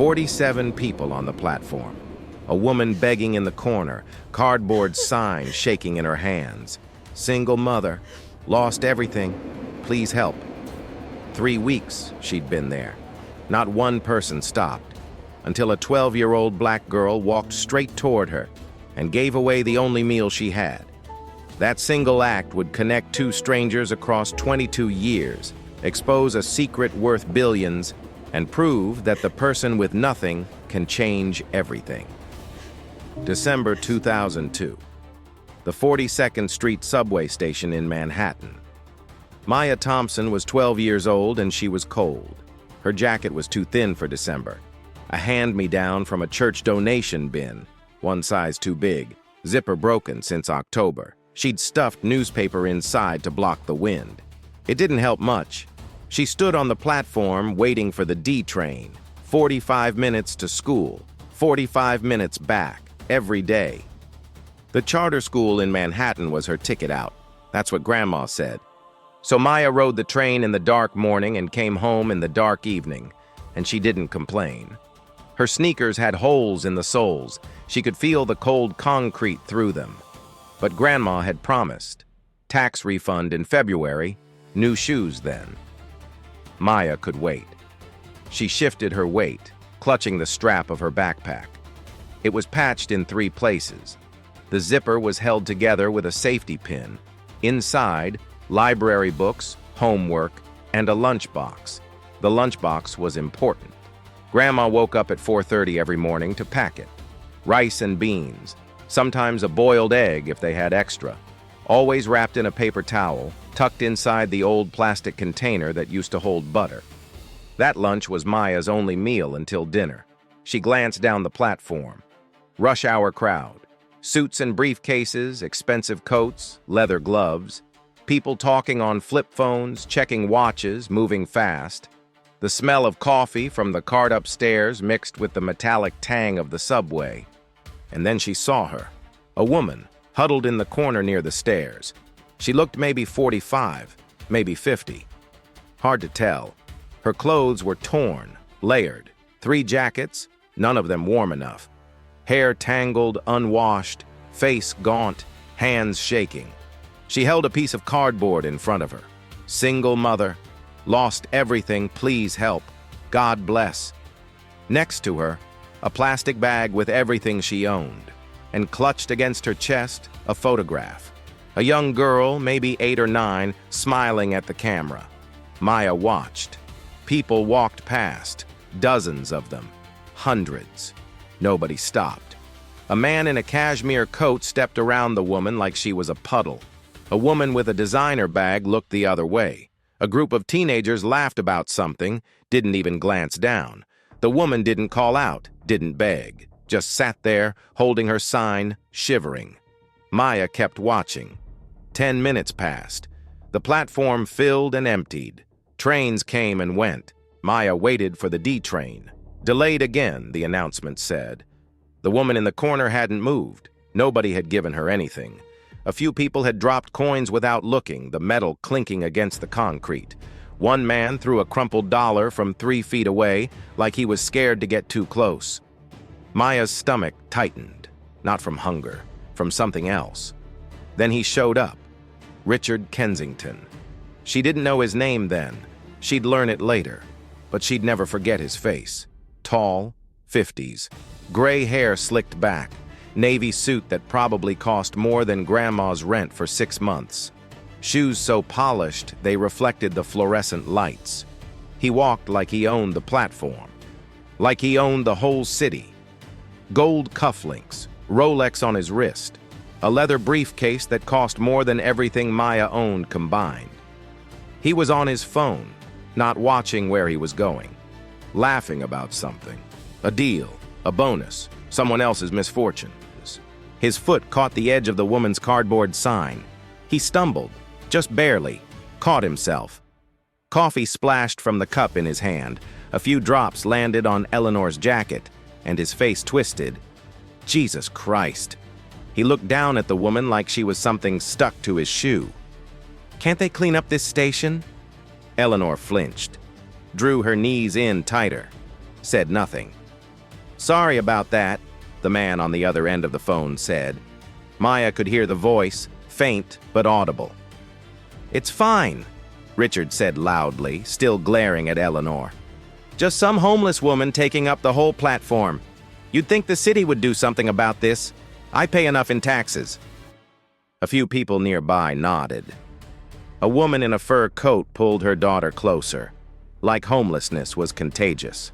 47 people on the platform. A woman begging in the corner, cardboard sign shaking in her hands. Single mother, lost everything, please help. 3 weeks she'd been there. Not one person stopped, until a 12-year-old black girl walked straight toward her and gave away the only meal she had. That single act would connect two strangers across 22 years, expose a secret worth billions, and prove that the person with nothing can change everything. December 2002. The 42nd Street subway station in Manhattan. Maya Thompson was 12 years old and she was cold. Her jacket was too thin for December. A hand-me-down from a church donation bin, one size too big, zipper broken since October. She'd stuffed newspaper inside to block the wind. It didn't help much. She stood on the platform waiting for the D train. 45 minutes to school, 45 minutes back, every day. The charter school in Manhattan was her ticket out. That's what Grandma said. So Maya rode the train in the dark morning and came home in the dark evening, and she didn't complain. Her sneakers had holes in the soles. She could feel the cold concrete through them. But Grandma had promised. Tax refund in February, new shoes then. Maya could wait. She shifted her weight, clutching the strap of her backpack. It was patched in 3 places. The zipper was held together with a safety pin. Inside, library books, homework, and a lunchbox. The lunchbox was important. Grandma woke up at 4:30 every morning to pack it. Rice and beans, sometimes a boiled egg if they had extra, always wrapped in a paper towel, tucked inside the old plastic container that used to hold butter. That lunch was Maya's only meal until dinner. She glanced down the platform. Rush hour crowd. Suits and briefcases, expensive coats, leather gloves. People talking on flip phones, checking watches, moving fast. The smell of coffee from the cart upstairs mixed with the metallic tang of the subway. And then she saw her. A woman, huddled in the corner near the stairs. She looked maybe 45, maybe 50. Hard to tell. Her clothes were torn, layered. 3 jackets, none of them warm enough. Hair tangled, unwashed, face gaunt, hands shaking. She held a piece of cardboard in front of her. Single mother, lost everything, please help, God bless. Next to her, a plastic bag with everything she owned, and clutched against her chest, a photograph. A young girl, maybe 8 or 9, smiling at the camera. Maya watched. People walked past, dozens of them, hundreds. Nobody stopped. A man in a cashmere coat stepped around the woman like she was a puddle. A woman with a designer bag looked the other way. A group of teenagers laughed about something, didn't even glance down. The woman didn't call out, didn't beg, just sat there, holding her sign, shivering. Maya kept watching. 10 minutes passed. The platform filled and emptied. Trains came and went. Maya waited for the D train. Delayed again, the announcement said. The woman in the corner hadn't moved. Nobody had given her anything. A few people had dropped coins without looking, the metal clinking against the concrete. One man threw a crumpled dollar from 3 feet away, like he was scared to get too close. Maya's stomach tightened, not from hunger, from something else. Then he showed up. Richard Kensington. She didn't know his name then. She'd learn it later, but she'd never forget his face. Tall, 50s, gray hair slicked back, navy suit that probably cost more than Grandma's rent for 6 months. Shoes so polished they reflected the fluorescent lights. He walked like he owned the platform, like he owned the whole city. Gold cufflinks, Rolex on his wrist, a leather briefcase that cost more than everything Maya owned combined. He was on his phone, not watching where he was going, laughing about something, a deal, a bonus, someone else's misfortunes. His foot caught the edge of the woman's cardboard sign. He stumbled, just barely, caught himself. Coffee splashed from the cup in his hand. A few drops landed on Eleanor's jacket, and his face twisted. Jesus Christ. He looked down at the woman like she was something stuck to his shoe. Can't they clean up this station? Eleanor flinched, drew her knees in tighter, said nothing. Sorry about that, the man on the other end of the phone said. Maya could hear the voice, faint but audible. It's fine, Richard said loudly, still glaring at Eleanor. Just some homeless woman taking up the whole platform. You'd think the city would do something about this. I pay enough in taxes. A few people nearby nodded. A woman in a fur coat pulled her daughter closer, like homelessness was contagious.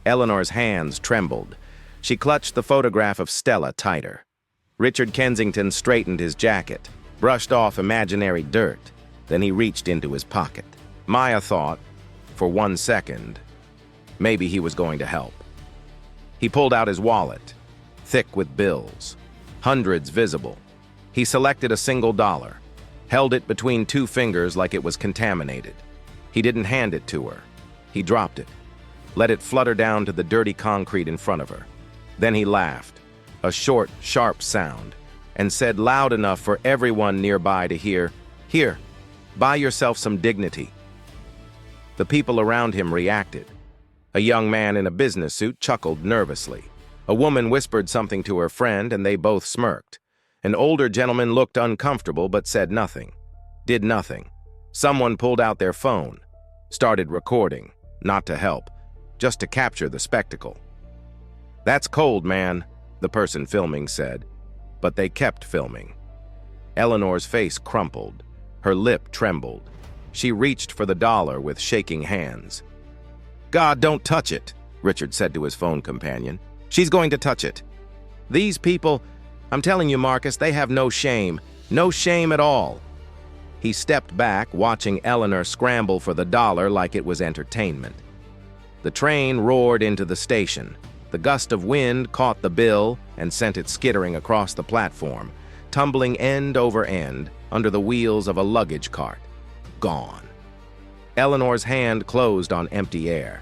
Eleanor's hands trembled. She clutched the photograph of Stella tighter. Richard Kensington straightened his jacket, brushed off imaginary dirt. Then he reached into his pocket. Maya thought, for 1 second, maybe he was going to help. He pulled out his wallet, thick with bills, hundreds visible. He selected a single dollar, held it between 2 fingers like it was contaminated. He didn't hand it to her. He dropped it, let it flutter down to the dirty concrete in front of her. Then he laughed, a short, sharp sound, and said loud enough for everyone nearby to hear, "Here, buy yourself some dignity." The people around him reacted. A young man in a business suit chuckled nervously. A woman whispered something to her friend, and they both smirked. An older gentleman looked uncomfortable but said nothing, did nothing. Someone pulled out their phone, started recording, not to help, just to capture the spectacle. "That's cold, man," the person filming said, but they kept filming. Eleanor's face crumpled. Her lip trembled. She reached for the dollar with shaking hands. "God, don't touch it," Richard said to his phone companion. "She's going to touch it. These people, I'm telling you, Marcus, they have no shame. No shame at all." He stepped back, watching Eleanor scramble for the dollar like it was entertainment. The train roared into the station. The gust of wind caught the bill and sent it skittering across the platform, tumbling end over end under the wheels of a luggage cart. Gone. Eleanor's hand closed on empty air.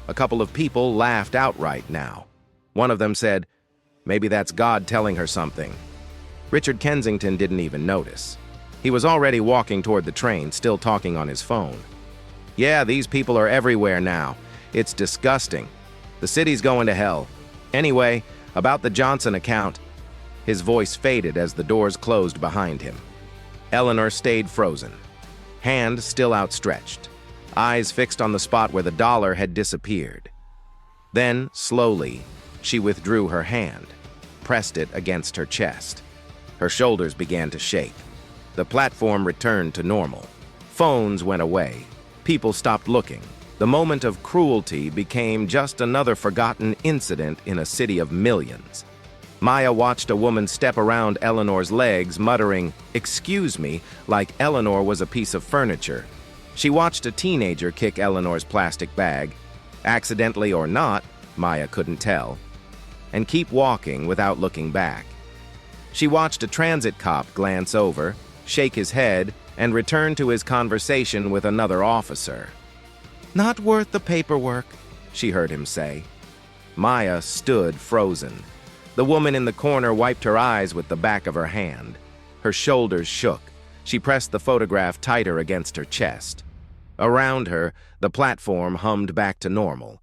A couple of people laughed outright now. One of them said, "Maybe that's God telling her something." Richard Kensington didn't even notice. He was already walking toward the train, still talking on his phone. "Yeah, these people are everywhere now. It's disgusting. The city's going to hell. Anyway, about the Johnson account." His voice faded as the doors closed behind him. Eleanor stayed frozen, hand still outstretched, eyes fixed on the spot where the dollar had disappeared. Then, slowly, she withdrew her hand, pressed it against her chest. Her shoulders began to shake. The platform returned to normal. Phones went away. People stopped looking. The moment of cruelty became just another forgotten incident in a city of millions. Maya watched a woman step around Eleanor's legs, muttering, "Excuse me," like Eleanor was a piece of furniture. She watched a teenager kick Eleanor's plastic bag, accidentally or not, Maya couldn't tell, and keep walking without looking back. She watched a transit cop glance over, shake his head, and return to his conversation with another officer. "Not worth the paperwork," she heard him say. Maya stood frozen. The woman in the corner wiped her eyes with the back of her hand. Her shoulders shook. She pressed the photograph tighter against her chest. Around her, the platform hummed back to normal.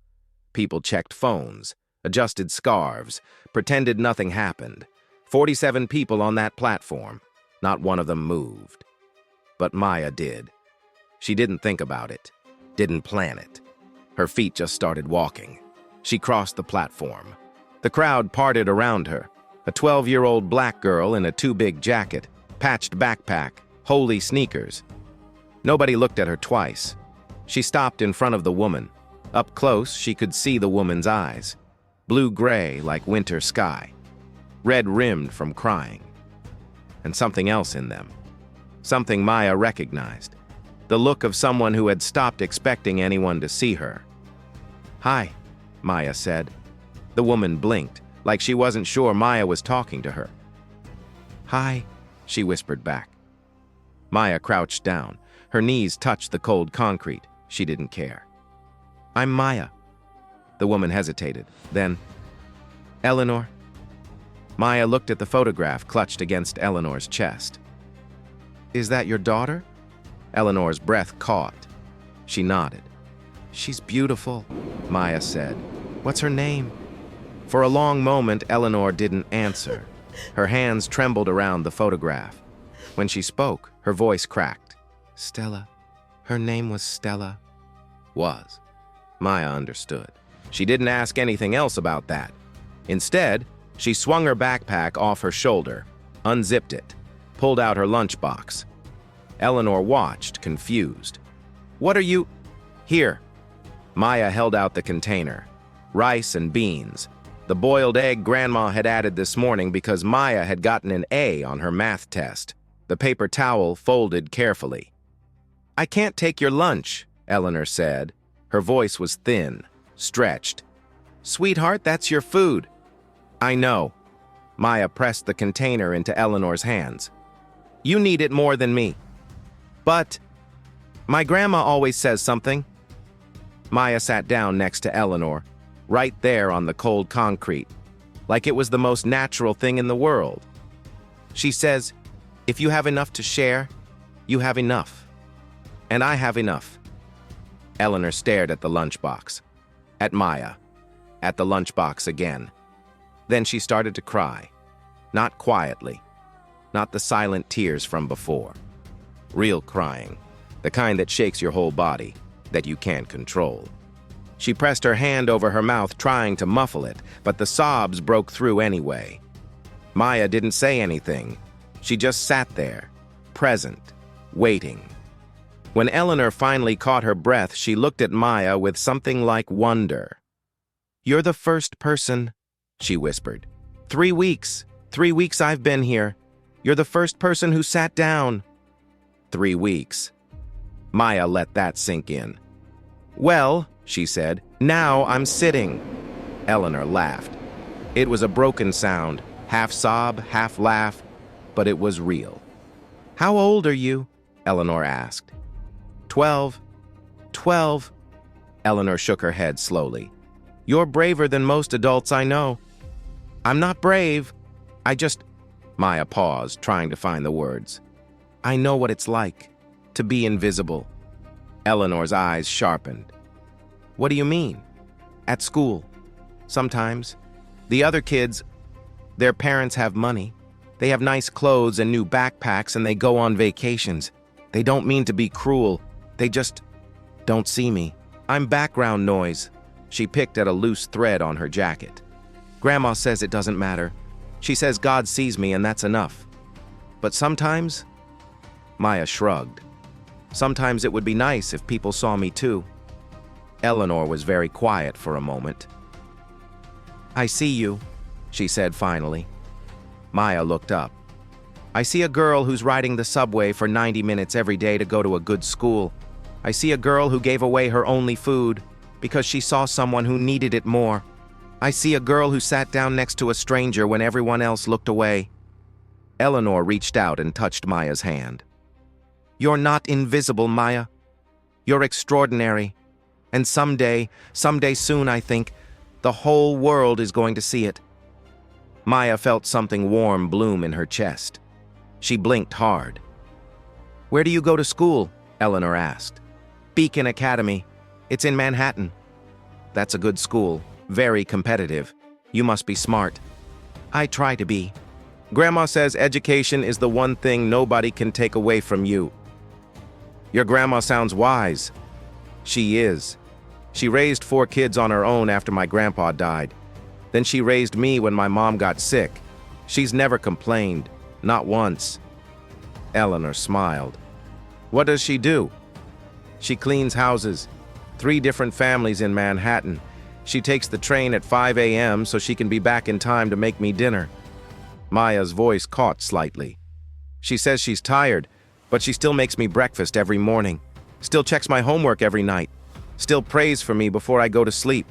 People checked phones, adjusted scarves, pretended nothing happened. 47 people on that platform. Not one of them moved. But Maya did. She didn't think about it, didn't plan it. Her feet just started walking. She crossed the platform. The crowd parted around her. A 12-year-old black girl in a too-big jacket, patched backpack, holey sneakers. Nobody looked at her twice. She stopped in front of the woman. Up close, she could see the woman's eyes. Blue-gray like winter sky. Red-rimmed from crying. And something else in them. Something Maya recognized. The look of someone who had stopped expecting anyone to see her. "Hi," Maya said. The woman blinked, like she wasn't sure Maya was talking to her. "Hi," she whispered back. Maya crouched down. Her knees touched the cold concrete. She didn't care. "I'm Maya." The woman hesitated. Then, "Eleanor?" Maya looked at the photograph clutched against Eleanor's chest. "Is that your daughter?" Eleanor's breath caught. She nodded. "She's beautiful," Maya said. "What's her name?" For a long moment, Eleanor didn't answer. Her hands trembled around the photograph. When she spoke, her voice cracked. Stella. Her name was Stella. Was. Maya understood. She didn't ask anything else about that. Instead, she swung her backpack off her shoulder, unzipped it, pulled out her lunchbox. Eleanor watched, confused. What are you... Here. Maya held out the container. Rice and beans. The boiled egg Grandma had added this morning because Maya had gotten an A on her math test. The paper towel folded carefully. I can't take your lunch, Eleanor said. Her voice was thin, stretched. Sweetheart, that's your food. I know. Maya pressed the container into Eleanor's hands. You need it more than me. But my grandma always says something. Maya sat down next to Eleanor, right there on the cold concrete, like it was the most natural thing in the world. She says, if you have enough to share, you have enough. And I have enough. Eleanor stared at the lunchbox, at Maya, at the lunchbox again. Then she started to cry. Not quietly, not the silent tears from before. Real crying, the kind that shakes your whole body, that you can't control. She pressed her hand over her mouth, trying to muffle it, but the sobs broke through anyway. Maya didn't say anything. She just sat there, present, waiting. When Eleanor finally caught her breath, she looked at Maya with something like wonder. You're the first person, she whispered. 3 weeks. 3 weeks I've been here. You're the first person who sat down. 3 weeks. Maya let that sink in. Well, she said, now I'm sitting. Eleanor laughed. It was a broken sound, half sob, half laugh, but it was real. How old are you? Eleanor asked. 12. 12. Eleanor shook her head slowly. You're braver than most adults I know. I'm not brave. Maya paused, trying to find the words. I know what it's like, to be invisible. Eleanor's eyes sharpened. What do you mean? At school. Sometimes. The other kids, their parents have money. They have nice clothes and new backpacks and they go on vacations. They don't mean to be cruel. They just don't see me. I'm background noise. She picked at a loose thread on her jacket. Grandma says it doesn't matter. She says God sees me and that's enough. But sometimes, Maya shrugged. Sometimes it would be nice if people saw me too. Eleanor was very quiet for a moment. I see you, she said finally. Maya looked up. I see a girl who's riding the subway for 90 minutes every day to go to a good school. I see a girl who gave away her only food because she saw someone who needed it more. I see a girl who sat down next to a stranger when everyone else looked away. Eleanor reached out and touched Maya's hand. You're not invisible, Maya. You're extraordinary. And someday soon, I think, the whole world is going to see it. Maya felt something warm bloom in her chest. She blinked hard. Where do you go to school? Eleanor asked. Beacon Academy. It's in Manhattan. That's a good school. Very competitive. You must be smart. I try to be. Grandma says education is the one thing nobody can take away from you. Your grandma sounds wise. She is. She raised 4 kids on her own after my grandpa died. Then she raised me when my mom got sick. She's never complained. Not once. Eleanor smiled. What does she do? She cleans houses. 3 different families in Manhattan. She takes the train at 5 a.m. so she can be back in time to make me dinner. Maya's voice caught slightly. She says she's tired, but she still makes me breakfast every morning. Still checks my homework every night. Still prays for me before I go to sleep.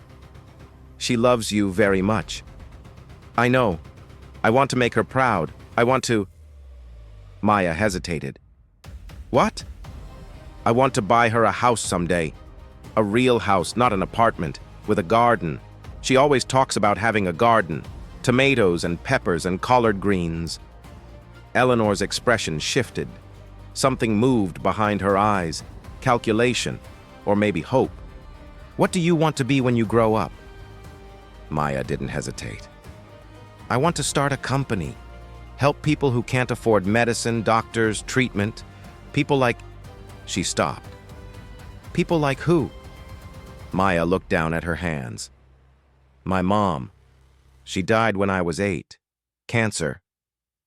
She loves you very much. I know. I want to make her proud. I want to... Maya hesitated. What? I want to buy her a house someday. A real house, not an apartment, with a garden. She always talks about having a garden. Tomatoes and peppers and collard greens. Eleanor's expression shifted. Something moved behind her eyes. Calculation, or maybe hope. What do you want to be when you grow up? Maya didn't hesitate. I want to start a company. Help people who can't afford medicine, doctors, treatment. People like... She stopped. People like who? Maya looked down at her hands. My mom. She died when I was 8. Cancer.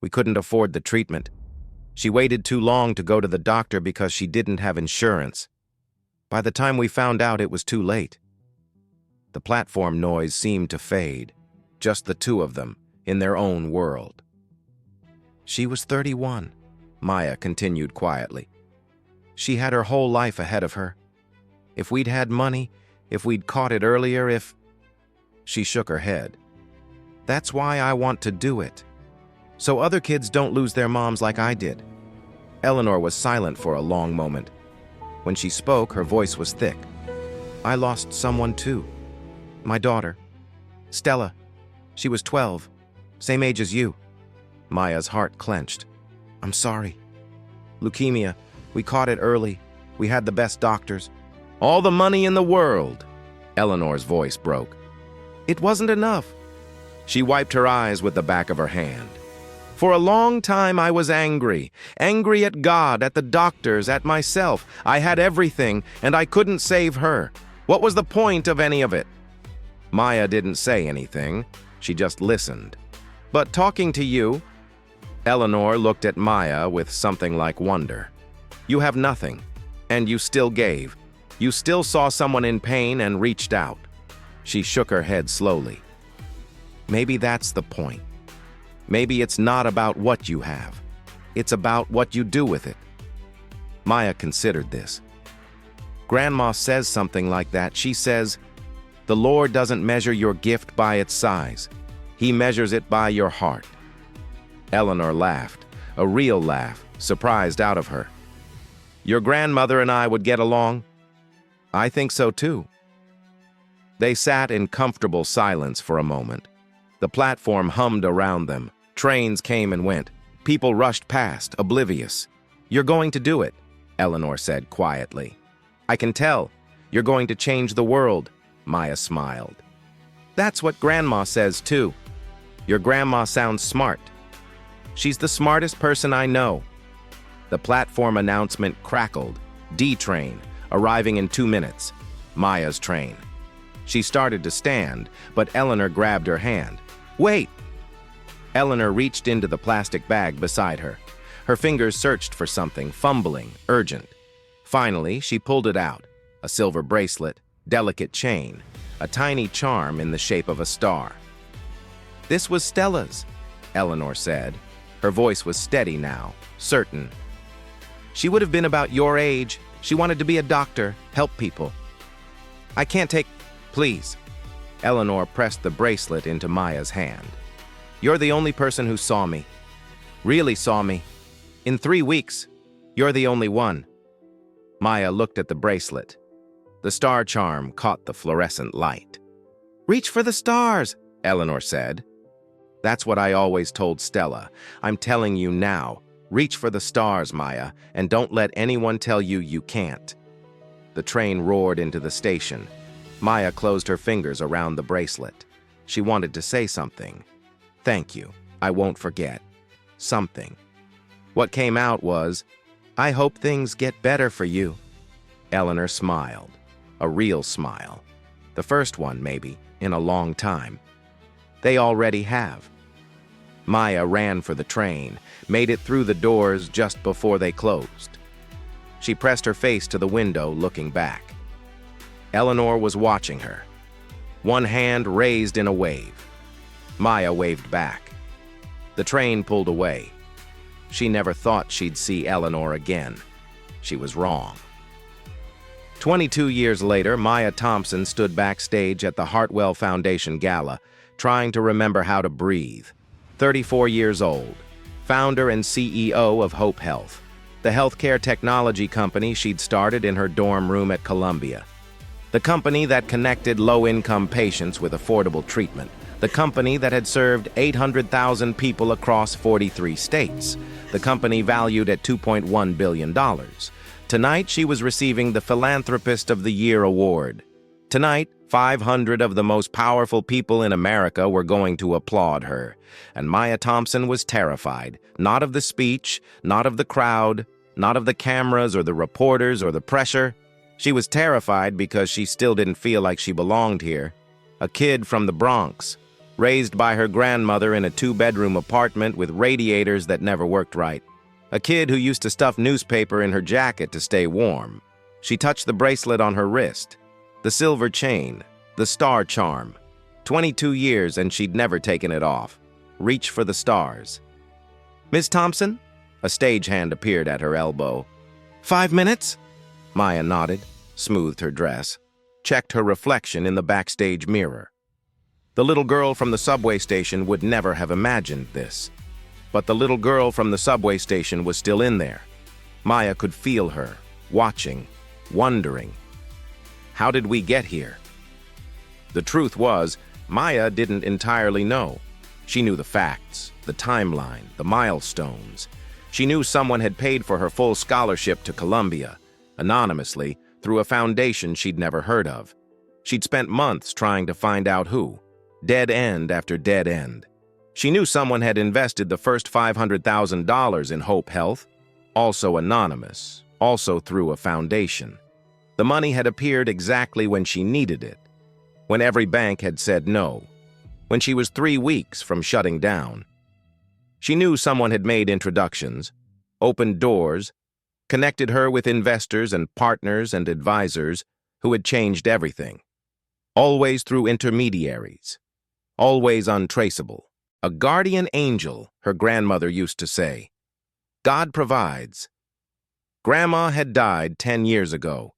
We couldn't afford the treatment. She waited too long to go to the doctor because she didn't have insurance. By the time we found out, it was too late. The platform noise seemed to fade, just the two of them in their own world. She was 31, Maya continued quietly. She had her whole life ahead of her. If we'd had money, if we'd caught it earlier, if... She shook her head. That's why I want to do it. So other kids don't lose their moms like I did. Eleanor was silent for a long moment. When she spoke, her voice was thick. I lost someone too. My daughter. Stella. She was 12. Same age as you. Maya's heart clenched. I'm sorry. Leukemia. We caught it early. We had the best doctors. All the money in the world. Eleanor's voice broke. It wasn't enough. She wiped her eyes with the back of her hand. For a long time I was angry. Angry at God, at the doctors, at myself. I had everything, and I couldn't save her. What was the point of any of it? Maya didn't say anything. She just listened. But talking to you... Eleanor looked at Maya with something like wonder. You have nothing, and you still gave. You still saw someone in pain and reached out. She shook her head slowly. Maybe that's the point. Maybe it's not about what you have. It's about what you do with it. Maya considered this. Grandma says something like that. She says, the Lord doesn't measure your gift by its size. He measures it by your heart. Eleanor laughed, a real laugh, surprised out of her. Your grandmother and I would get along? I think so too. They sat in comfortable silence for a moment. The platform hummed around them. Trains came and went. People rushed past, oblivious. You're going to do it, Eleanor said quietly. I can tell. You're going to change the world, Maya smiled. That's what Grandma says too. Your grandma sounds smart. She's the smartest person I know. The platform announcement crackled. D-train, arriving in 2 minutes. Maya's train. She started to stand, but Eleanor grabbed her hand. Wait! Eleanor reached into the plastic bag beside her. Her fingers searched for something, fumbling, urgent. Finally, she pulled it out. A silver bracelet, delicate chain, a tiny charm in the shape of a star. This was Stella's, Eleanor said. Her voice was steady now, certain. She would have been about your age. She wanted to be a doctor, help people. I can't take... Please. Eleanor pressed the bracelet into Maya's hand. You're the only person who saw me. Really saw me. In 3 weeks, you're the only one. Maya looked at the bracelet. The star charm caught the fluorescent light. Reach for the stars, Eleanor said. That's what I always told Stella. I'm telling you now. Reach for the stars, Maya, and don't let anyone tell you you can't. The train roared into the station. Maya closed her fingers around the bracelet. She wanted to say something. Thank you. I won't forget. Something. What came out was, I hope things get better for you. Eleanor smiled. A real smile. The first one, maybe, in a long time. They already have. Maya ran for the train, made it through the doors just before they closed. She pressed her face to the window, looking back. Eleanor was watching her. One hand raised in a wave. Maya waved back. The train pulled away. She never thought she'd see Eleanor again. She was wrong. 22 years later, Maya Thompson stood backstage at the Hartwell Foundation Gala, trying to remember how to breathe. 34 years old, founder and CEO of Hope Health, the healthcare technology company she'd started in her dorm room at Columbia. The company that connected low-income patients with affordable treatment. The company that had served 800,000 people across 43 states. The company valued at $2.1 billion. Tonight, she was receiving the Philanthropist of the Year award. Tonight, 500 of the most powerful people in America were going to applaud her, and Maya Thompson was terrified, not of the speech, not of the crowd, not of the cameras or the reporters or the pressure. She was terrified because she still didn't feel like she belonged here. A kid from the Bronx, raised by her grandmother in a 2-bedroom apartment with radiators that never worked right. A kid who used to stuff newspaper in her jacket to stay warm. She touched the bracelet on her wrist, the silver chain, the star charm. 22 years and she'd never taken it off. Reach for the stars. "Miss Thompson?" A stagehand appeared at her elbow. "5 minutes?" Maya nodded, smoothed her dress, checked her reflection in the backstage mirror. The little girl from the subway station would never have imagined this. But the little girl from the subway station was still in there. Maya could feel her, watching, wondering. How did we get here? The truth was, Maya didn't entirely know. She knew the facts, the timeline, the milestones. She knew someone had paid for her full scholarship to Columbia, anonymously, through a foundation she'd never heard of. She'd spent months trying to find out who, dead end after dead end. She knew someone had invested the first $500,000 in Hope Health, also anonymous, also through a foundation. The money had appeared exactly when she needed it, when every bank had said no, when she was 3 weeks from shutting down. She knew someone had made introductions, opened doors, connected her with investors and partners and advisors who had changed everything. Always through intermediaries, always untraceable. A guardian angel, her grandmother used to say. God provides. Grandma had died 10 years ago,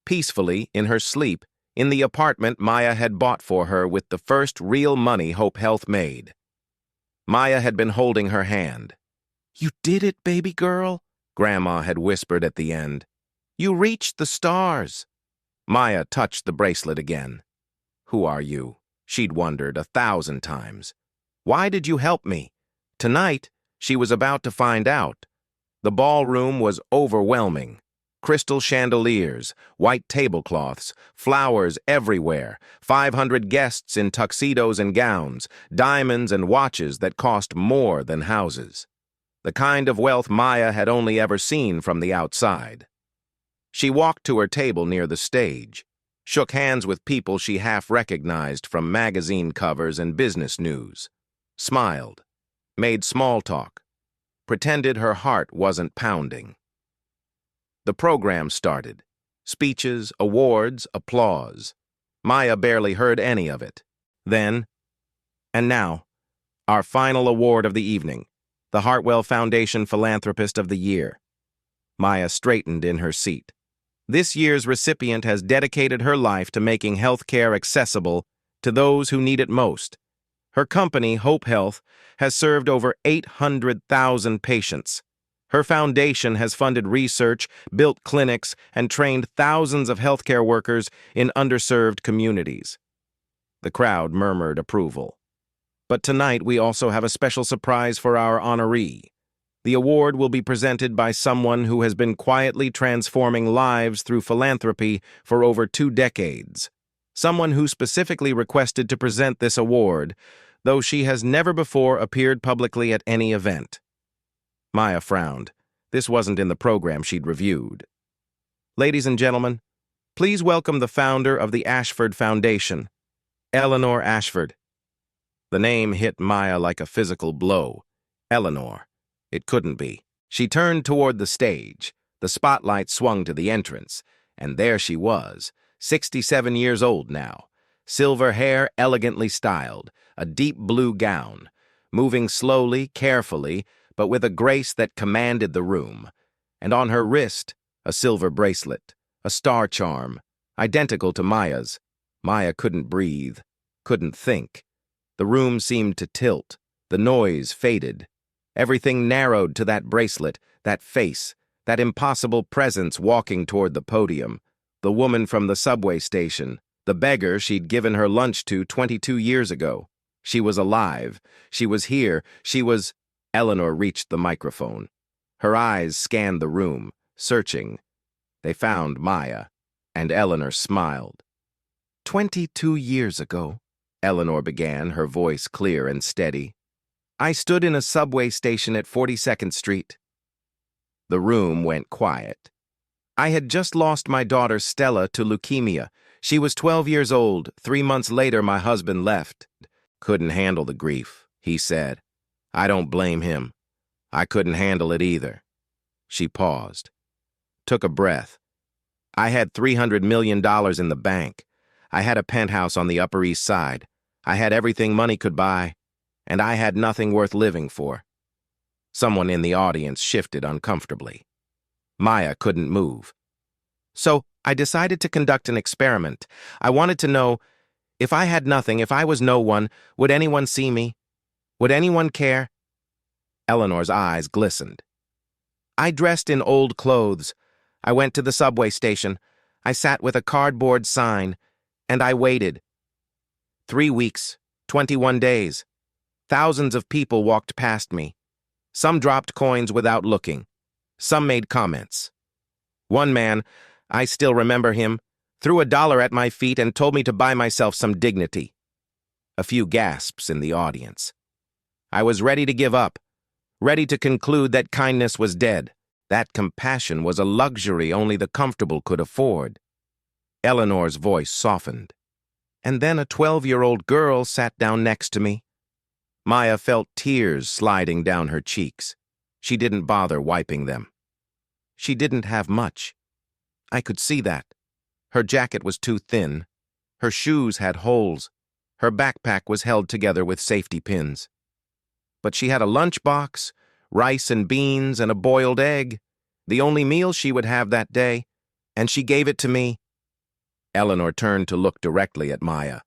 peacefully in her sleep, in the apartment Maya had bought for her with the first real money Hope Health made. Maya had been holding her hand. "You did it, baby girl," Grandma had whispered at the end. "You reached the stars." Maya touched the bracelet again. Who are you? She'd wondered 1,000 times. Why did you help me? Tonight, she was about to find out. The ballroom was overwhelming. Crystal chandeliers, white tablecloths, flowers everywhere, 500 guests in tuxedos and gowns, diamonds and watches that cost more than houses. The kind of wealth Maya had only ever seen from the outside. She walked to her table near the stage, shook hands with people she half recognized from magazine covers and business news, smiled, made small talk, pretended her heart wasn't pounding. The program started. Speeches, awards, applause. Maya barely heard any of it. Then, and now, our final award of the evening, the Hartwell Foundation Philanthropist of the Year. Maya straightened in her seat. This year's recipient has dedicated her life to making health care accessible to those who need it most. Her company, Hope Health, has served over 800,000 patients. Her foundation has funded research, built clinics, and trained thousands of healthcare workers in underserved communities. The crowd murmured approval. But tonight we also have a special surprise for our honoree. The award will be presented by someone who has been quietly transforming lives through philanthropy for over 2 decades. Someone who specifically requested to present this award, though she has never before appeared publicly at any event. Maya frowned. This wasn't in the program she'd reviewed. Ladies and gentlemen, please welcome the founder of the Ashford Foundation, Eleanor Ashford. The name hit Maya like a physical blow. Eleanor. It couldn't be. She turned toward the stage. The spotlight swung to the entrance, and there she was, 67 years old now. Silver hair elegantly styled, a deep blue gown, moving slowly, carefully, but with a grace that commanded the room. And on her wrist, a silver bracelet, a star charm, identical to Maya's. Maya couldn't breathe, couldn't think. The room seemed to tilt. The noise faded. Everything narrowed to that bracelet, that face, that impossible presence walking toward the podium. The woman from the subway station, the beggar she'd given her lunch to 22 years ago. She was alive. She was here. She was... Eleanor reached the microphone. Her eyes scanned the room, searching. They found Maya, and Eleanor smiled. 22 years ago, Eleanor began, her voice clear and steady. I stood in a subway station at 42nd Street. The room went quiet. I had just lost my daughter Stella to leukemia. She was 12 years old. 3 months later, my husband left. Couldn't handle the grief, he said. I don't blame him. I couldn't handle it either. She paused, took a breath. I had $300 million in the bank. I had a penthouse on the Upper East Side. I had everything money could buy, and I had nothing worth living for. Someone in the audience shifted uncomfortably. Maya couldn't move. So I decided to conduct an experiment. I wanted to know, if I had nothing, if I was no one, would anyone see me? Would anyone care? Eleanor's eyes glistened. I dressed in old clothes. I went to the subway station. I sat with a cardboard sign, and I waited. 3 weeks, 21 days. Thousands of people walked past me. Some dropped coins without looking. Some made comments. One man, I still remember him, threw $1 at my feet and told me to buy myself some dignity. A few gasps in the audience. I was ready to give up, ready to conclude that kindness was dead, that compassion was a luxury only the comfortable could afford. Eleanor's voice softened. And then a 12-year-old girl sat down next to me. Maya felt tears sliding down her cheeks. She didn't bother wiping them. She didn't have much. I could see that. Her jacket was too thin. Her shoes had holes. Her backpack was held together with safety pins. But she had a lunchbox, rice and beans, and a boiled egg, the only meal she would have that day, and she gave it to me. Eleanor turned to look directly at Maya.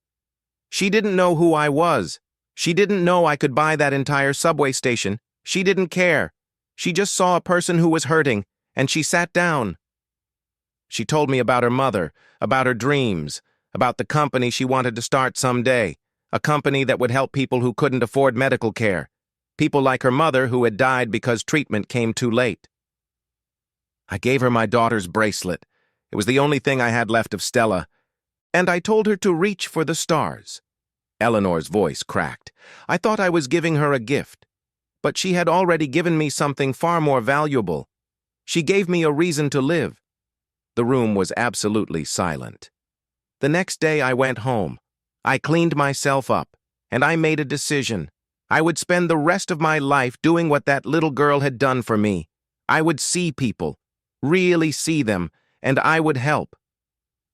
She didn't know who I was. She didn't know I could buy that entire subway station. She didn't care. She just saw a person who was hurting, and she sat down. She told me about her mother, about her dreams, about the company she wanted to start someday, a company that would help people who couldn't afford medical care, people like her mother who had died because treatment came too late. I gave her my daughter's bracelet. It was the only thing I had left of Stella, and I told her to reach for the stars. Eleanor's voice cracked. I thought I was giving her a gift, but she had already given me something far more valuable. She gave me a reason to live. The room was absolutely silent. The next day I went home. I cleaned myself up, and I made a decision. I would spend the rest of my life doing what that little girl had done for me. I would see people, really see them, and I would help.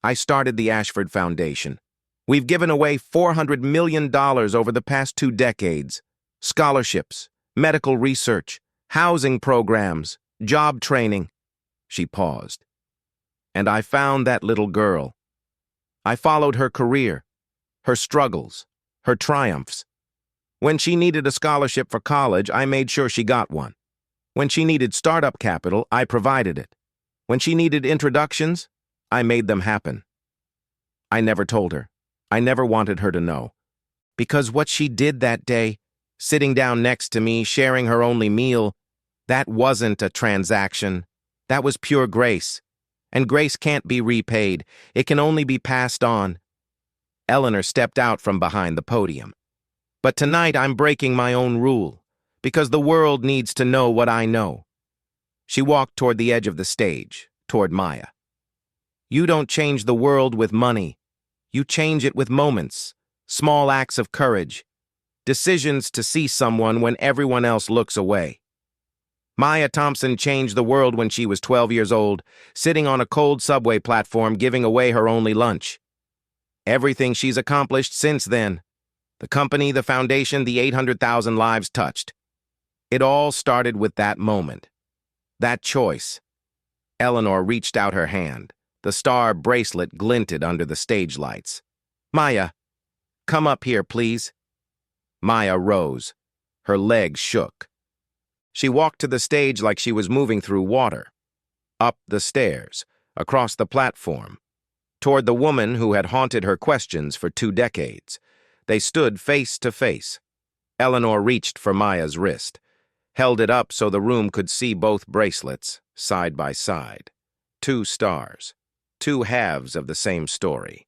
I started the Ashford Foundation. We've given away $400 million over the past 2 decades. Scholarships, medical research, housing programs, job training. She paused. And I found that little girl. I followed her career, her struggles, her triumphs. When she needed a scholarship for college, I made sure she got one. When she needed startup capital, I provided it. When she needed introductions, I made them happen. I never told her. I never wanted her to know. Because what she did that day, sitting down next to me, sharing her only meal, that wasn't a transaction. That was pure grace. And grace can't be repaid. It can only be passed on. Eleanor stepped out from behind the podium. But tonight I'm breaking my own rule, because the world needs to know what I know. She walked toward the edge of the stage, toward Maya. You don't change the world with money. You change it with moments, small acts of courage, decisions to see someone when everyone else looks away. Maya Thompson changed the world when she was 12 years old, sitting on a cold subway platform giving away her only lunch. Everything she's accomplished since then, the company, the foundation, the 800,000 lives touched. It all started with that moment, that choice. Eleanor reached out her hand. The star bracelet glinted under the stage lights. Maya, come up here, please. Maya rose. Her legs shook. She walked to the stage like she was moving through water. Up the stairs, across the platform, toward the woman who had haunted her questions for 2 decades. They stood face to face. Eleanor reached for Maya's wrist, held it up so the room could see both bracelets, side by side. 2 stars, 2 halves of the same story.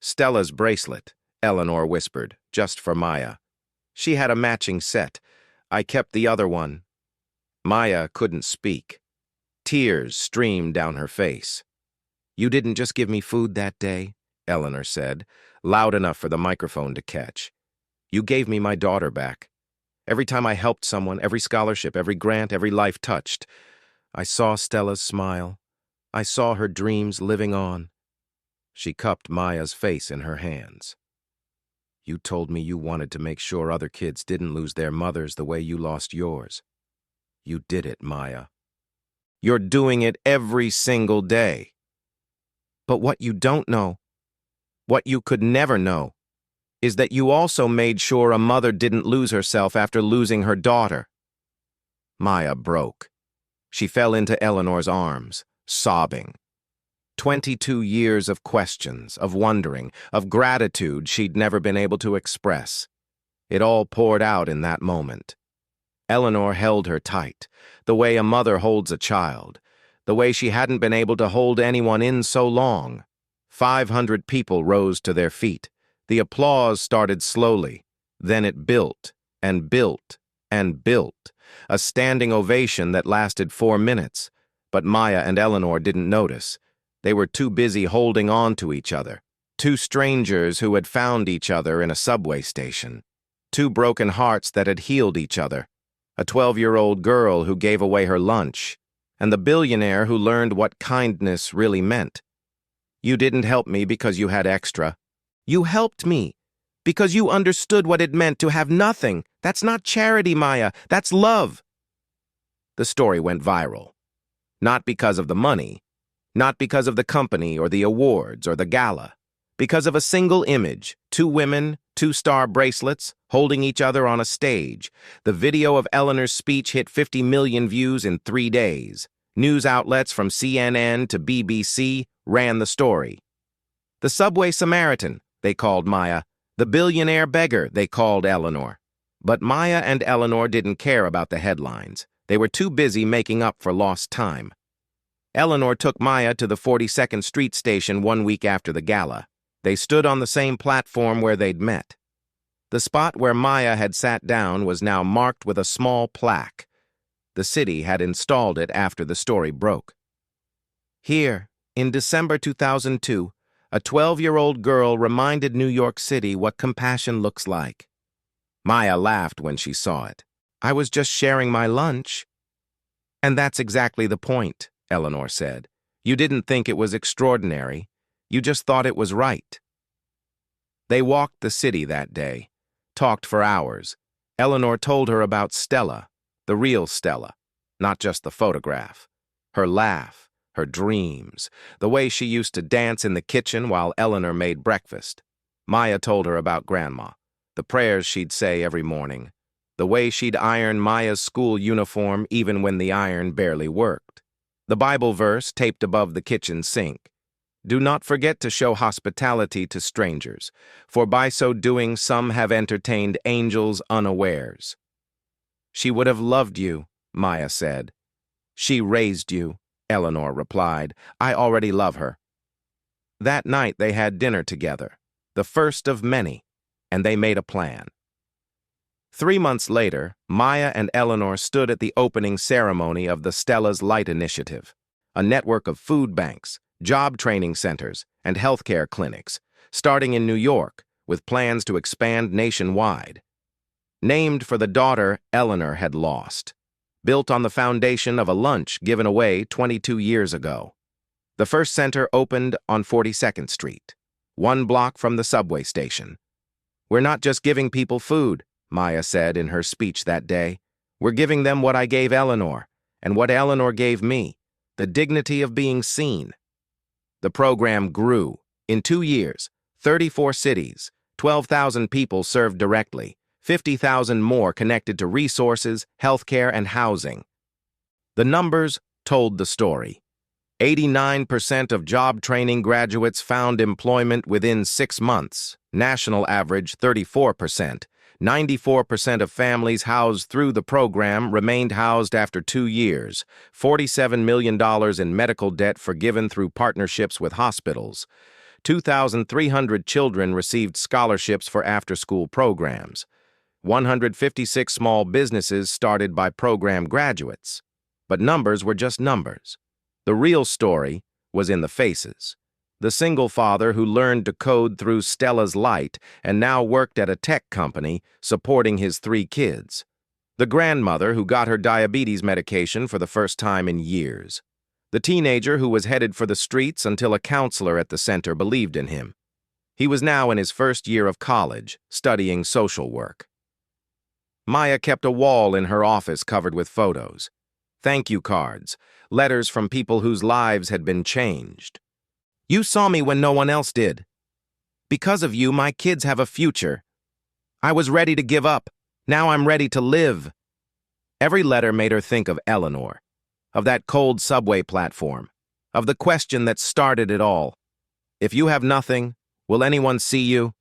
Stella's bracelet, Eleanor whispered, just for Maya. She had a matching set. I kept the other one. Maya couldn't speak. Tears streamed down her face. You didn't just give me food that day, Eleanor said, loud enough for the microphone to catch. You gave me my daughter back. Every time I helped someone, every scholarship, every grant, every life touched, I saw Stella's smile. I saw her dreams living on. She cupped Maya's face in her hands. You told me you wanted to make sure other kids didn't lose their mothers the way you lost yours. You did it, Maya. You're doing it every single day. But what you don't know, what you could never know, is that you also made sure a mother didn't lose herself after losing her daughter. Maya broke. She fell into Eleanor's arms, sobbing. 22 years of questions, of wondering, of gratitude she'd never been able to express. It all poured out in that moment. Eleanor held her tight, the way a mother holds a child, the way she hadn't been able to hold anyone in so long. 500 people rose to their feet. The applause started slowly. Then it built and built and built, a standing ovation that lasted 4 minutes. But Maya and Eleanor didn't notice. They were too busy holding on to each other. Two strangers who had found each other in a subway station. Two broken hearts that had healed each other. A 12-year-old girl who gave away her lunch, and the billionaire who learned what kindness really meant. You didn't help me because you had extra. You helped me because you understood what it meant to have nothing. That's not charity, Maya. That's love. The story went viral. Not because of the money, not because of the company or the awards or the gala, because of a single image, 2 women, 2-star bracelets, holding each other on a stage. The video of Eleanor's speech hit 50 million views in 3 days. News outlets from CNN to BBC ran the story. The subway Samaritan, they called Maya. The billionaire beggar, they called Eleanor. But Maya and Eleanor didn't care about the headlines. They were too busy making up for lost time. Eleanor took Maya to the 42nd Street station 1 week after the gala. They stood on the same platform where they'd met. The spot where Maya had sat down was now marked with a small plaque. The city had installed it after the story broke. Here, in December 2002, a 12-year-old girl reminded New York City what compassion looks like. Maya laughed when she saw it. I was just sharing my lunch. And that's exactly the point, Eleanor said. You didn't think it was extraordinary. You just thought it was right. They walked the city that day, talked for hours. Eleanor told her about Stella, the real Stella, not just the photograph. Her laugh, her dreams, the way she used to dance in the kitchen while Eleanor made breakfast. Maya told her about Grandma, the prayers she'd say every morning, the way she'd iron Maya's school uniform even when the iron barely worked. The Bible verse taped above the kitchen sink. Do not forget to show hospitality to strangers, for by so doing some have entertained angels unawares. She would have loved you, Maya said. She raised you, Eleanor replied. I already love her. That night they had dinner together, the first of many, and they made a plan. 3 months later, Maya and Eleanor stood at the opening ceremony of the Stella's Light Initiative, a network of food banks, job training centers, and healthcare clinics, starting in New York, with plans to expand nationwide. Named for the daughter Eleanor had lost, built on the foundation of a lunch given away 22 years ago. The first center opened on 42nd Street, 1 block from the subway station. We're not just giving people food, Maya said in her speech that day. We're giving them what I gave Eleanor, and what Eleanor gave me, the dignity of being seen. The program grew. In 2 years, 34 cities, 12,000 people served directly, 50,000 more connected to resources, healthcare, and housing. The numbers told the story. 89% of job training graduates found employment within 6 months, national average 34%. 94% of families housed through the program remained housed after 2 years, $47 million in medical debt forgiven through partnerships with hospitals, 2,300 children received scholarships for after-school programs. 156 small businesses started by program graduates. But numbers were just numbers. The real story was in the faces. The single father who learned to code through Stella's Light and now worked at a tech company supporting his 3 kids. The grandmother who got her diabetes medication for the first time in years. The teenager who was headed for the streets until a counselor at the center believed in him. He was now in his first year of college, studying social work. Maya kept a wall in her office covered with photos. Thank you cards, letters from people whose lives had been changed. You saw me when no one else did. Because of you, my kids have a future. I was ready to give up. Now I'm ready to live. Every letter made her think of Eleanor, of that cold subway platform, of the question that started it all. If you have nothing, will anyone see you?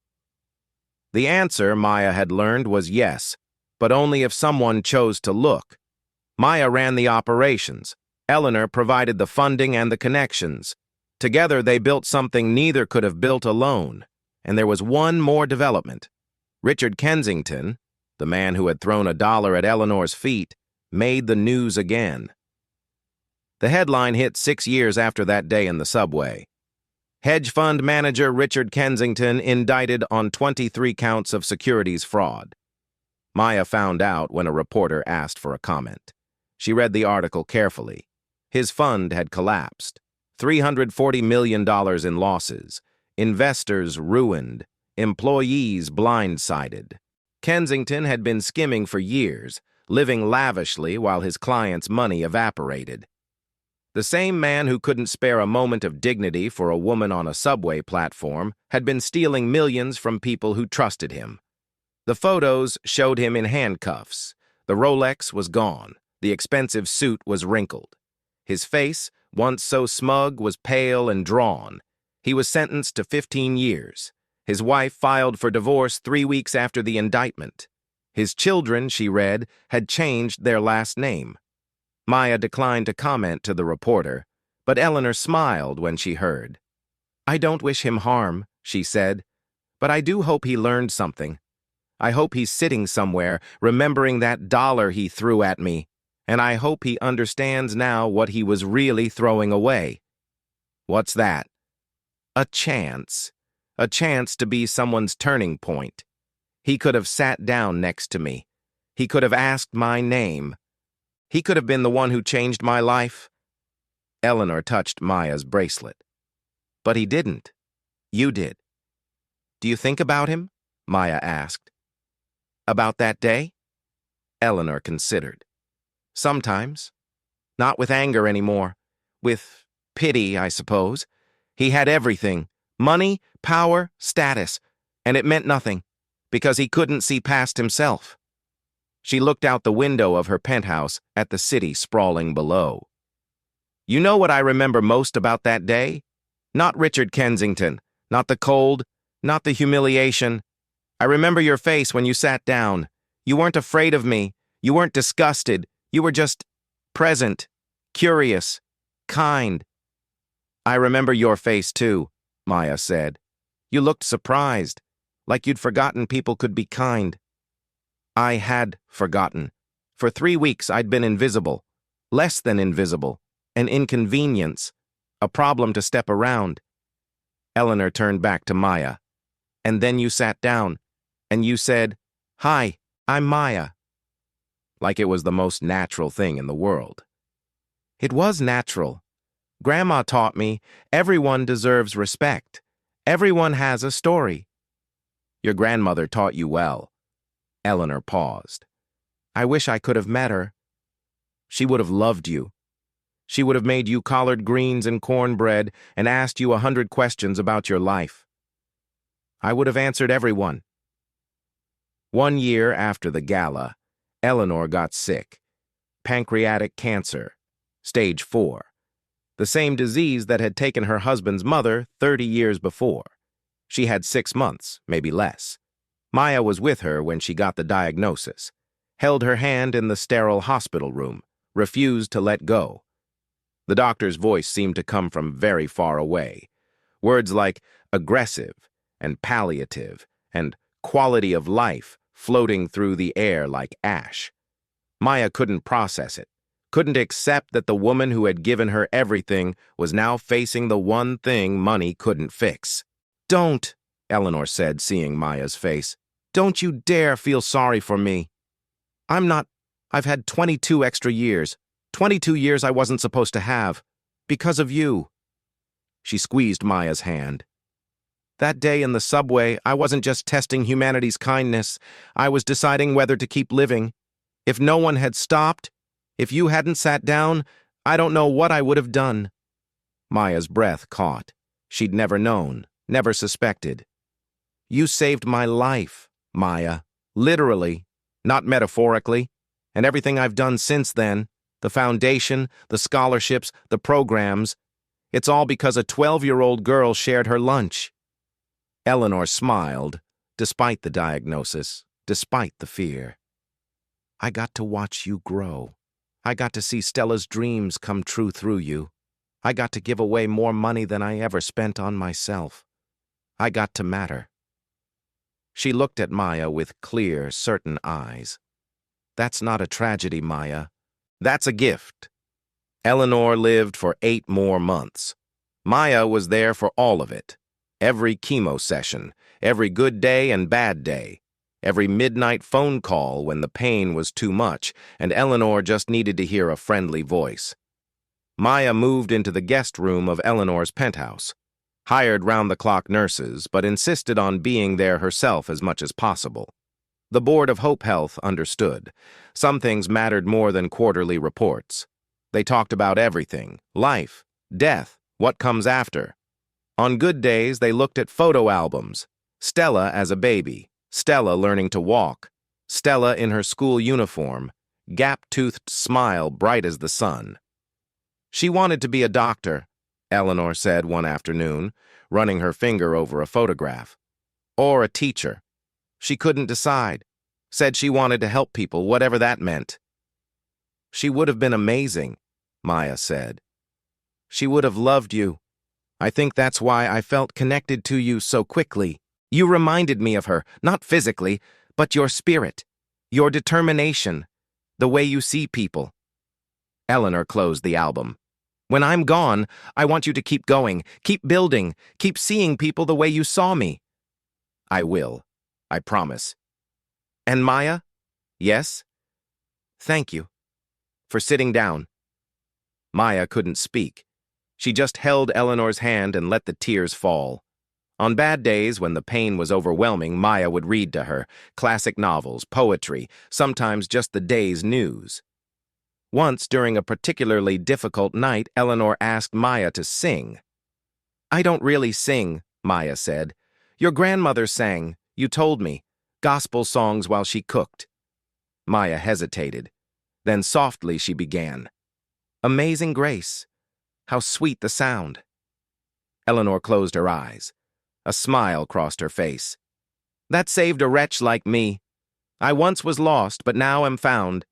The answer, Maya had learned, was yes, but only if someone chose to look. Maya ran the operations. Eleanor provided the funding and the connections. Together they built something neither could have built alone. And there was one more development. Richard Kensington, the man who had thrown $1 at Eleanor's feet, made the news again. The headline hit 6 years after that day in the subway. Hedge fund manager Richard Kensington indicted on 23 counts of securities fraud. Maya found out when a reporter asked for a comment. She read the article carefully. His fund had collapsed. $340 million in losses. Investors ruined. Employees blindsided. Kensington had been skimming for years, living lavishly while his clients' money evaporated. The same man who couldn't spare a moment of dignity for a woman on a subway platform had been stealing millions from people who trusted him. The photos showed him in handcuffs. The Rolex was gone. The expensive suit was wrinkled. His face, once so smug, was pale and drawn. He was sentenced to 15 years. His wife filed for divorce 3 weeks after the indictment. His children, she read, had changed their last name. Maya declined to comment to the reporter, but Eleanor smiled when she heard. I don't wish him harm, she said, but I do hope he learned something. I hope he's sitting somewhere, remembering that $1 he threw at me. And I hope he understands now what he was really throwing away. What's that? A chance. A chance to be someone's turning point. He could have sat down next to me. He could have asked my name. He could have been the one who changed my life. Eleanor touched Maya's bracelet. But he didn't. You did. Do you think about him? Maya asked. About that day? Eleanor considered. Sometimes. Not with anger anymore. With pity, I suppose. He had everything. Money, power, status. And it meant nothing, because he couldn't see past himself. She looked out the window of her penthouse at the city sprawling below. You know what I remember most about that day? Not Richard Kensington, not the cold, not the humiliation. I remember your face when you sat down. You weren't afraid of me. You weren't disgusted. You were just present, curious, kind. I remember your face too, Maya said. You looked surprised, like you'd forgotten people could be kind. I had forgotten. For 3 weeks I'd been invisible, less than invisible, an inconvenience, a problem to step around. Eleanor turned back to Maya. And then you sat down, and you said, Hi, I'm Maya. Like it was the most natural thing in the world. It was natural. Grandma taught me everyone deserves respect. Everyone has a story. Your grandmother taught you well. Eleanor paused. I wish I could have met her. She would have loved you. She would have made you collard greens and cornbread and asked you 100 questions about your life. I would have answered everyone. 1 year after the gala, Eleanor got sick. Pancreatic cancer, stage 4. The same disease that had taken her husband's mother 30 years before. She had 6 months, maybe less. Maya was with her when she got the diagnosis, held her hand in the sterile hospital room, refused to let go. The doctor's voice seemed to come from very far away. Words like, aggressive and palliative and quality of life floating through the air like ash. Maya couldn't process it, couldn't accept that the woman who had given her everything was now facing the one thing money couldn't fix. "Don't," Eleanor said, seeing Maya's face. "Don't you dare feel sorry for me. I've had 22 extra years, 22 years I wasn't supposed to have, because of you." She squeezed Maya's hand. "That day in the subway, I wasn't just testing humanity's kindness, I was deciding whether to keep living. If no one had stopped, if you hadn't sat down, I don't know what I would have done." Maya's breath caught. She'd never known, never suspected. "You saved my life, Maya. Literally, not metaphorically. And everything I've done since then, the foundation, the scholarships, the programs, it's all because a 12-year-old girl shared her lunch." Eleanor smiled, despite the diagnosis, despite the fear. "I got to watch you grow. I got to see Stella's dreams come true through you. I got to give away more money than I ever spent on myself. I got to matter." She looked at Maya with clear, certain eyes. "That's not a tragedy, Maya. That's a gift." Eleanor lived for 8 more months. Maya was there for all of it. Every chemo session, every good day and bad day, every midnight phone call when the pain was too much and Eleanor just needed to hear a friendly voice. Maya moved into the guest room of Eleanor's penthouse, hired round-the-clock nurses, but insisted on being there herself as much as possible. The Board of Hope Health understood. Some things mattered more than quarterly reports. They talked about everything: life, death, what comes after. On good days, they looked at photo albums. Stella as a baby, Stella learning to walk, Stella in her school uniform, gap-toothed smile bright as the sun. She wanted to be a doctor, Eleanor said one afternoon, running her finger over a photograph. Or a teacher. She couldn't decide. Said she wanted to help people, whatever that meant. "She would have been amazing," Maya said. "She would have loved you. I think that's why I felt connected to you so quickly. You reminded me of her, not physically, but your spirit, your determination, the way you see people." Eleanor closed the album. "When I'm gone, I want you to keep going, keep building, keep seeing people the way you saw me." "I will, I promise." "And Maya?" "Yes?" "Thank you for sitting down." Maya couldn't speak. She just held Eleanor's hand and let the tears fall. On bad days, when the pain was overwhelming, Maya would read to her, classic novels, poetry, sometimes just the day's news. Once, during a particularly difficult night, Eleanor asked Maya to sing. "I don't really sing," Maya said. "Your grandmother sang, you told me, gospel songs while she cooked." Maya hesitated. Then softly she began. "Amazing Grace. How sweet the sound." Eleanor closed her eyes. A smile crossed her face. "That saved a wretch like me. I once was lost, but now am found."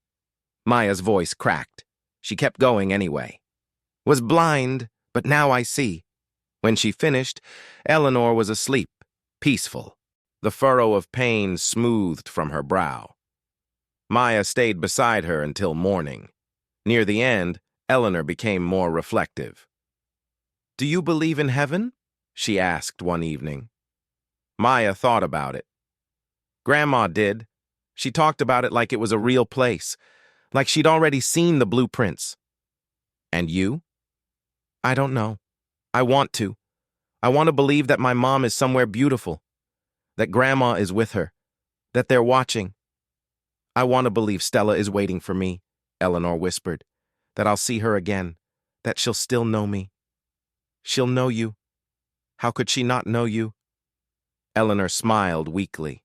Maya's voice cracked. She kept going anyway. "Was blind, but now I see." When she finished, Eleanor was asleep, peaceful, the furrow of pain smoothed from her brow. Maya stayed beside her until morning. Near the end, Eleanor became more reflective. "Do you believe in heaven?" she asked one evening. Maya thought about it. Grandma did. She talked about it like it was a real place, like she'd already seen the blueprints. "And you?" "I don't know. I want to. I want to believe that my mom is somewhere beautiful, that Grandma is with her, that they're watching. I want to believe Stella is waiting for me," Eleanor whispered, "that I'll see her again, that she'll still know me. She'll know you. How could she not know you?" Eleanor smiled weakly.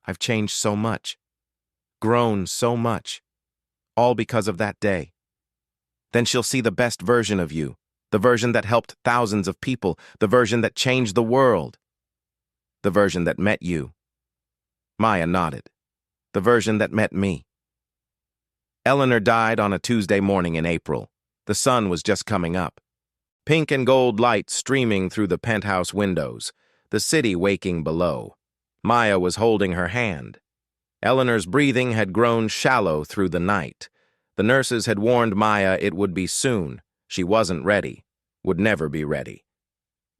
"I've changed so much, grown so much, all because of that day. Then she'll see the best version of you, the version that helped thousands of people, the version that changed the world, the version that met you." Maya nodded. "The version that met me." Eleanor died on a Tuesday morning in April. The sun was just coming up. Pink and gold light streaming through the penthouse windows, the city waking below. Maya was holding her hand. Eleanor's breathing had grown shallow through the night. The nurses had warned Maya it would be soon. She wasn't ready, would never be ready.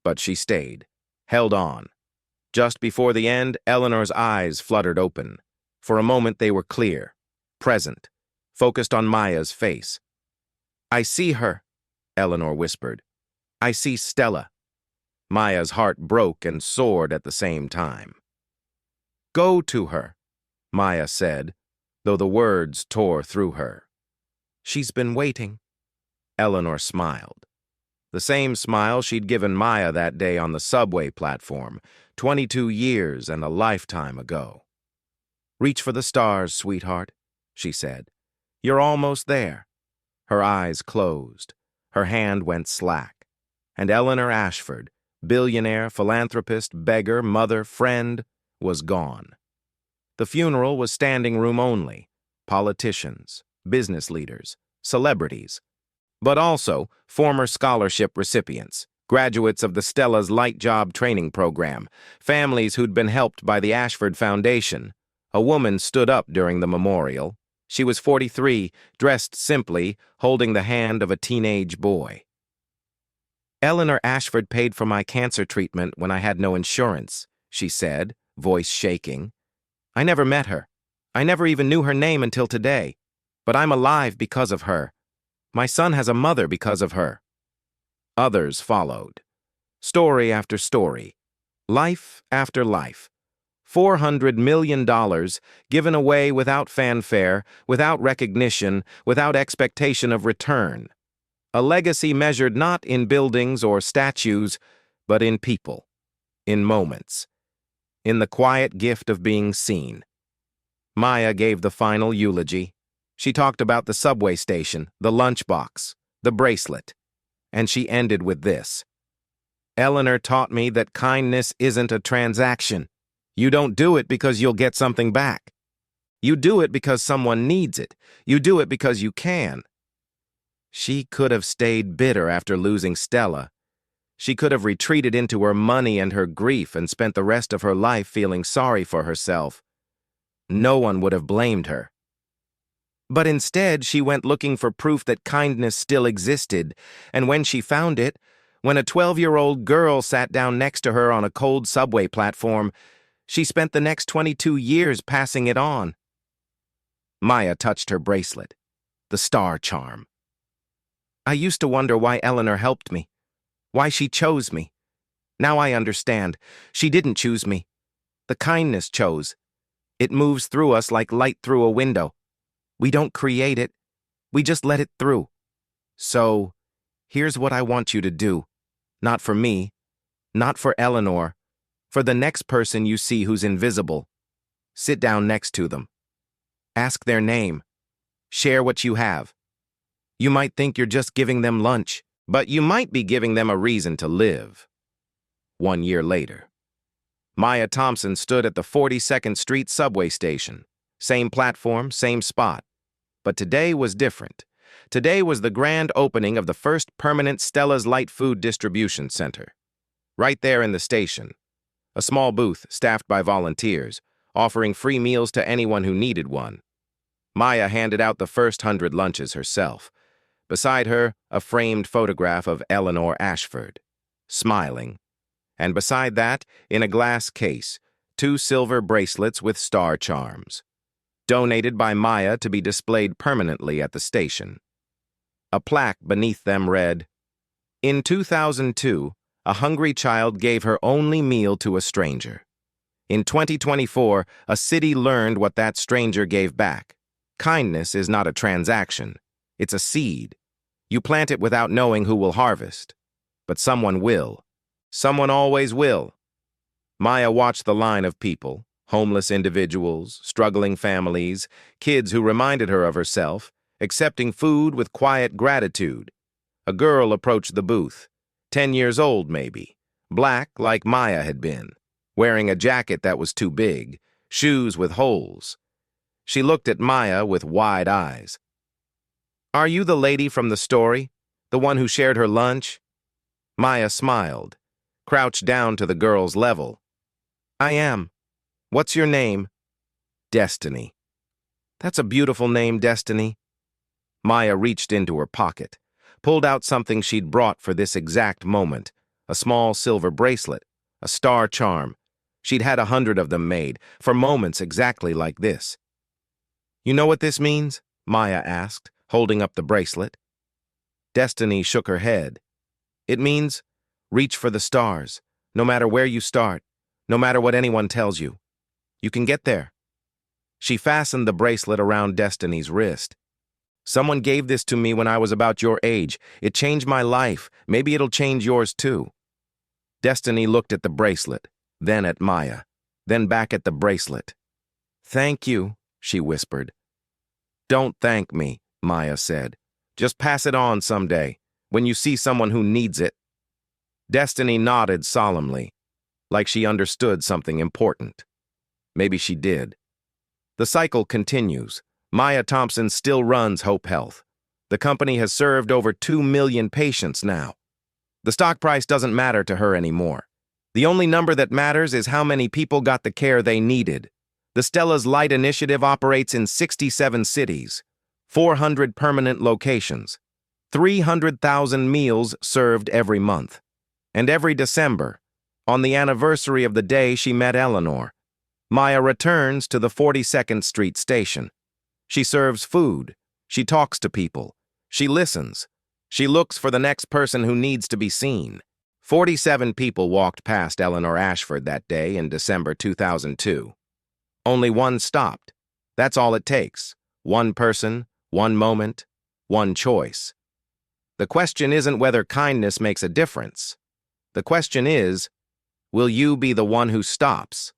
But she stayed, held on. Just before the end, Eleanor's eyes fluttered open. For a moment they were clear, present, focused on Maya's face. "I see her," Eleanor whispered. "I see Stella." Maya's heart broke and soared at the same time. "Go to her," Maya said, though the words tore through her. "She's been waiting." Eleanor smiled. The same smile she'd given Maya that day on the subway platform, 22 years and a lifetime ago. "Reach for the stars, sweetheart," she said. "You're almost there." Her eyes closed. Her hand went slack. And Eleanor Ashford, billionaire, philanthropist, beggar, mother, friend, was gone. The funeral was standing room only. Politicians, business leaders, celebrities, but also former scholarship recipients, graduates of the Stella's Light Job Training Program, families who'd been helped by the Ashford Foundation. A woman stood up during the memorial. She was 43, dressed simply, holding the hand of a teenage boy. "Eleanor Ashford paid for my cancer treatment when I had no insurance," she said, voice shaking. "I never met her. I never even knew her name until today. But I'm alive because of her. My son has a mother because of her." Others followed. Story after story. Life after life. $400 million given away without fanfare, without recognition, without expectation of return. A legacy measured not in buildings or statues, but in people, in moments, in the quiet gift of being seen. Maya gave the final eulogy. She talked about the subway station, the lunchbox, the bracelet, and she ended with this. "Eleanor taught me that kindness isn't a transaction. You don't do it because you'll get something back. You do it because someone needs it. You do it because you can." She could have stayed bitter after losing Stella. She could have retreated into her money and her grief and spent the rest of her life feeling sorry for herself. No one would have blamed her. But instead, she went looking for proof that kindness still existed, and when she found it, when a 12-year-old girl sat down next to her on a cold subway platform, she spent the next 22 years passing it on. Maya touched her bracelet, the star charm. "I used to wonder why Eleanor helped me, why she chose me. Now I understand. She didn't choose me. The kindness chose. It moves through us like light through a window. We don't create it. We just let it through. So, here's what I want you to do. Not for me, not for Eleanor, for the next person you see who's invisible. Sit down next to them. Ask their name. Share what you have. You might think you're just giving them lunch, but you might be giving them a reason to live." 1 year later. Maya Thompson stood at the 42nd Street subway station. Same platform, same spot. But today was different. Today was the grand opening of the first permanent Stella's Light Food Distribution Center. Right there in the station. A small booth staffed by volunteers, offering free meals to anyone who needed one. Maya handed out the first 100 lunches herself. Beside her, a framed photograph of Eleanor Ashford, smiling. And beside that, in a glass case, 2 silver bracelets with star charms, donated by Maya to be displayed permanently at the station. A plaque beneath them read, "In 2002, a hungry child gave her only meal to a stranger. In 2024, a city learned what that stranger gave back. Kindness is not a transaction. It's a seed. You plant it without knowing who will harvest. But someone will. Someone always will." Maya watched the line of people, homeless individuals, struggling families, kids who reminded her of herself, accepting food with quiet gratitude. A girl approached the booth, 10 years old maybe, black like Maya had been, wearing a jacket that was too big, shoes with holes. She looked at Maya with wide eyes. "Are you the lady from the story? The one who shared her lunch?" Maya smiled, crouched down to the girl's level. I am. What's your name? Destiny. That's a beautiful name, Destiny. Maya reached into her pocket, pulled out something she'd brought for this exact moment, a small silver bracelet, a star charm. She'd had 100 of them made, for moments exactly like this. You know what this means? Maya asked, holding up the bracelet. Destiny shook her head. It means, reach for the stars, no matter where you start, no matter what anyone tells you. You can get there. She fastened the bracelet around Destiny's wrist. Someone gave this to me when I was about your age. It changed my life. Maybe it'll change yours too. Destiny looked at the bracelet, then at Maya, then back at the bracelet. Thank you, she whispered. Don't thank me, Maya said. Just pass it on someday, when you see someone who needs it. Destiny nodded solemnly, like she understood something important. Maybe she did. The cycle continues. Maya Thompson still runs Hope Health. The company has served over 2 million patients now. The stock price doesn't matter to her anymore. The only number that matters is how many people got the care they needed. The Stella's Light Initiative operates in 67 cities, 400 permanent locations, 300,000 meals served every month. And every December, on the anniversary of the day she met Eleanor, Maya returns to the 42nd Street station. She serves food. She talks to people. She listens. She looks for the next person who needs to be seen. 47 people walked past Eleanor Ashford that day in December 2002. Only one stopped. That's all it takes. One person, one moment, one choice. The question isn't whether kindness makes a difference. The question is, will you be the one who stops?